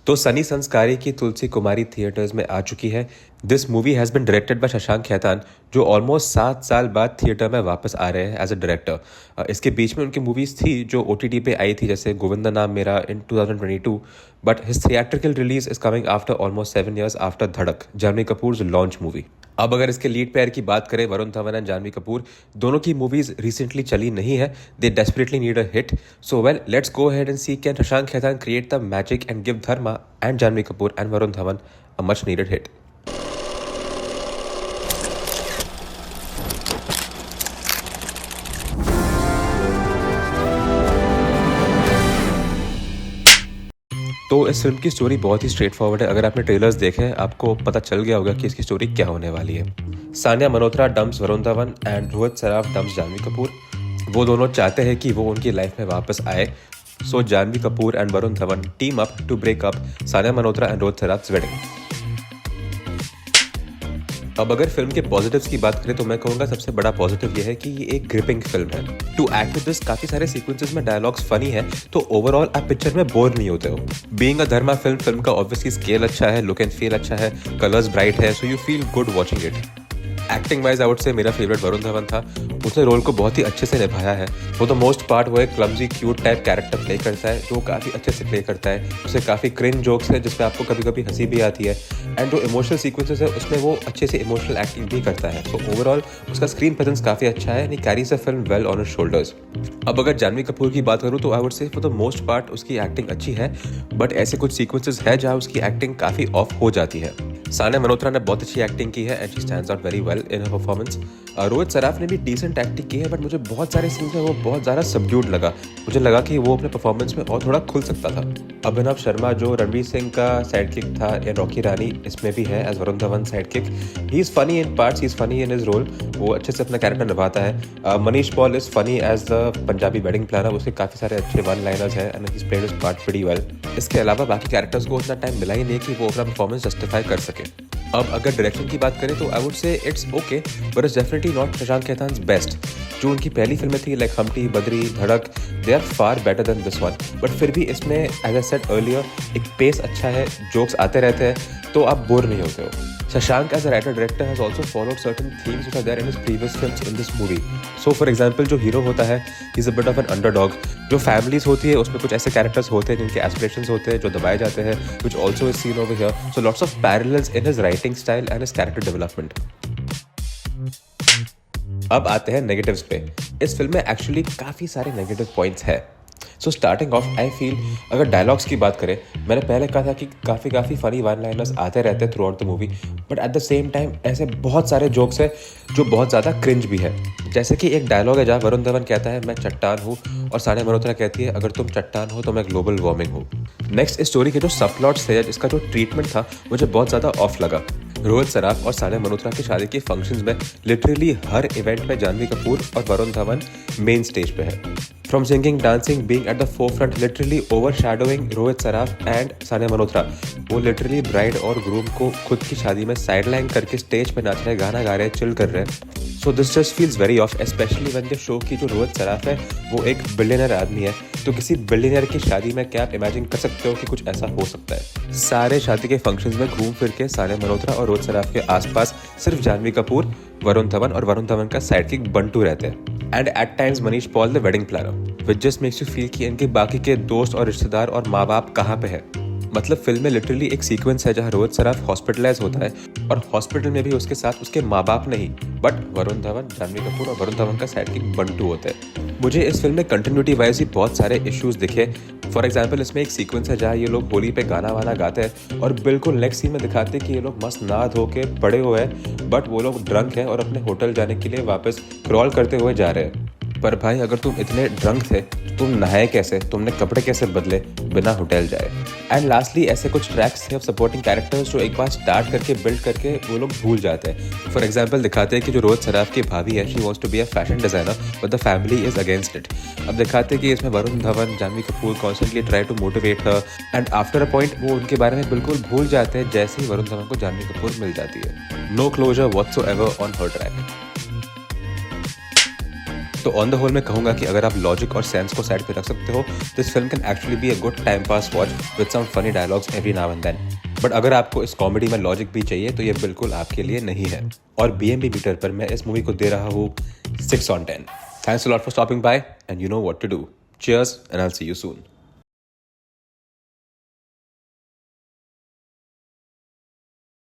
तो सनी संस्कारी की तुलसी कुमारी थिएटर्स में आ चुकी है। This movie has been directed by Shashank Khaitan, जो ऑलमोस्ट 7 साल बाद थिएटर में वापस आ रहे हैं एज अ डायरेक्टर। इसके बीच में उनकी मूवीज़ थी जो OTT पे आई थी, जैसे गोविंदा नाम मेरा इन 2022, but his theatrical release is coming after almost 7 years after धड़क, जानवी कपूर लॉन्च मूवी। अब अगर इसके लीड पेयर की बात करें, वरुण धवन एंड जानवी कपूर, दोनों की मूवीज रिसेंटली चली नहीं है। They desperately need a hit. So well, let's go ahead and see can Shashank Khaitan create the magic and give Dharma and Janhvi Kapoor and Varun Dhawan a much needed hit. तो इस फिल्म की स्टोरी बहुत ही स्ट्रेट फॉरवर्ड है। अगर आपने ट्रेलर्स देखे हैं, आपको पता चल गया होगा कि इसकी स्टोरी क्या होने वाली है। Sanya Malhotra dumps Varun Dhawan and Rohit Saraf dumps Janhvi Kapoor. वो दोनों चाहते हैं कि वो उनकी लाइफ में वापस आए। So Janhvi Kapoor and Varun Dhawan team up to break up Sanya Malhotra and Rohit Saraf's wedding. अब अगर फिल्म के पॉजिटिव्स की बात करें तो मैं कहूँगा सबसे बड़ा पॉजिटिव ये है कि ये एक ग्रिपिंग फिल्म है। टू एक्ट विद दिस, काफी सारे सीक्वेंसेस में डायलॉग्स फनी है, तो ओवरऑल आप पिक्चर में बोर नहीं होते हो। बीइंग अ धर्मा फिल्म का ऑब्वियसली स्केल अच्छा है, लुक एंड फील अच्छा है, कलर्स ब्राइट है, so you feel good watching it. Acting wise I would से मेरा फेवरेट वरुण धवन था। उसने रोल को बहुत ही अच्छे से निभाया है। फॉर द मोस्ट पार्ट वो एक clumsy cute type character play करता है, जो काफ़ी अच्छे से प्ले करता है। उसे काफ़ी क्रिंज जोक्स है जिसमें आपको कभी कभी हंसी भी आती है, एंड जो इमोशनल सीक्वेंसेस है उसमें वो अच्छे से इमोशनल एक्टिंग भी करता है। सो ओवरऑल उसका स्क्रीन प्रेजेंस काफ़ी अच्छा है and he carries the film well on his shoulders. अब अगर जानवी कपूर की बात करूँ तो आई वुड से फॉर द मोस्ट पार्ट उसकी एक्टिंग अच्छी है, बट ऐसे कुछ सीक्वेंसेस है जहाँ उसकी एक्टिंग काफ़ी ऑफ हो जाती है। सानिया मल्होत्रा ने बहुत अच्छी एक्टिंग की है and she stands out very well in her performance. Rohit Saraf ने भी डिसेंट एक्टिंग की है, बट मुझे बहुत सारे सीन्स में वो बहुत ज़्यादा सबड्यूड लगा। मुझे लगा कि वो अपने परफॉर्मेंस में और थोड़ा खुल सकता था। अभिनव शर्मा जो रणवीर सिंह का साइड किक था या रॉकी रानी, इसमें भी है as Varun Dhawan sidekick. He is funny in parts, he is funny in his role, वो अच्छे से अपना कैरेक्टर निभाता है। Manish Paul is funny as the Punjabi wedding planner, उसके काफ़ी सारे अच्छे वन लाइनर्स हैं and he is played his part pretty well. इसके अलावा बाकी कैरेक्टर्स को उतना टाइम मिला ही नहीं कि वो अपना परफॉर्मेंस जस्टिफाई कर सके। अब अगर डायरेक्शन की बात करें तो I would say it's okay, but it's definitely not Shashank Khaitan's best. जो उनकी पहली फिल्में थी like Humpty, Badri, Dhadak, they are far better than this one. But फिर भी इसमें एज आई सेड अर्लियर एक पेस अच्छा है, जोक्स आते रहते हैं, तो आप बोर नहीं होते हो। Shashank as a writer director has also followed certain themes which are there in his previous films in this movie. So for example जो हीरो होता है he's a bit of an underdog. जो families होती है उसमें कुछ ऐसे characters होते हैं जिनके aspirations होते हैं जो दबाए जाते हैं, which also is seen over here. So lots of parallels in his writing style and his character development. अब आते हैं नेगेटिव्स पे। इस फिल्म में एक्चुअली काफ़ी सारे नेगेटिव पॉइंट्स है। So starting of I feel, अगर डायलॉग्स की बात करें, मैंने पहले कहा था कि काफ़ी फनी वन लाइनर्स आते रहते हैं through out the movie, but at the same time ऐसे बहुत सारे जोक्स हैं जो बहुत ज़्यादा क्रिंज भी है। जैसे कि एक डायलॉग है जहाँ वरुण धवन कहता है मैं चट्टान हूँ, और सानिया मल्होत्रा कहती है अगर तुम चट्टान हो तो मैं ग्लोबल वार्मिंग हूँ। नेक्स्ट, इस स्टोरी के जो सबप्लॉट्स थे, जिसका जो ट्रीटमेंट था, मुझे बहुत ज़्यादा ऑफ लगा। रोहित सराफ और सानिया मल्होत्रा की शादी के फंक्शंस में लिटरली हर इवेंट में जानवी कपूर और वरुण धवन मेन स्टेज पे है। From singing, dancing, being at the forefront, literally overshadowing Rohit Saraf and Sania Malhotra. वो लिटरली ब्राइड और ग्रूम को खुद की शादी में साइडलाइन करके स्टेज पे नाच रहे, गाना गा रहे, चिल कर रहे हैं। So this just feels very of, specially when the show की जो रोहित सराफ है वो एक बिलियनर आदमी है। तो किसी बिलियनर की शादी में क्या आप इमेजिन कर सकते हो कि कुछ ऐसा हो सकता है? सारे शादी के फंक्शंस में घूम फिर के सानिया मल्होत्रा और रोहित सराफ के आसपास सिर्फ जानवी कपूर, वरुण धवन और वरुण धवन का साइड किक बंटू रहते हैं, and at times Manish Paul the wedding planner, which just makes you feel कि इनके बाकी के दोस्त और रिश्तेदार और माँ बाप कहाँ पे है। मतलब फिल्म में लिटरली एक सीक्वेंस है जहाँ रोहित सराफ हॉस्पिटलाइज होता है, और हॉस्पिटल में भी उसके साथ उसके माँ बाप नहीं, बट वरुण धवन, जानवी कपूर और वरुण धवन का साइड किक बंटू होता है। मुझे इस फिल्म में कंटिन्यूटी वाइज ही बहुत सारे इश्यूज दिखे। फॉर एग्जाम्पल, इसमें एक सीक्वेंस है जहाँ ये लोग होली पे गाना वाना गाते हैं, और बिल्कुल नेक्स्ट सीन में दिखाते हैं कि ये लोग मस्त नहा धो के पड़े हुए हैं, बट वो लोग ड्रंक हैं और अपने होटल जाने के लिए वापस क्रॉल करते हुए जा रहे हैं। पर भाई, अगर तुम इतने ड्रंक थे तो तुम नहाए कैसे, तुमने कपड़े कैसे बदले बिना होटल जाए? एंड लास्टली ऐसे कुछ ट्रैक्स थे ऑफ सपोर्टिंग कैरेक्टर्स जो एक बार स्टार्ट करके बिल्ड करके वो लोग भूल जाते हैं। फॉर एग्जाम्पल दिखाते हैं कि जो रोहित सराफ की भाभी है, she wants to be a fashion designer but the family is against it. अब दिखाते हैं कि इसमें Varun Dhawan, Janhvi Kapoor constantly try to motivate her, and after a point वो उनके बारे में बिल्कुल भूल जाते हैं जैसे ही वरुण धवन को जानवी कपूर मिल जाती है। No closure whatsoever on her track. तो ऑन द होल मैं कहूँगा कि अगर आप लॉजिक और सेंस को साइड पे रख सकते हो, this film can actually be a good time pass watch with some funny dialogues every now and then. But अगर आपको इस कॉमेडी में लॉजिक भी चाहिए तो ये बिल्कुल आपके लिए नहीं है। और BMB मीटर पर मैं इस मूवी को दे रहा हूँ 6 on 10। Thanks a lot for stopping by and you know what to do. Cheers and I'll see you soon.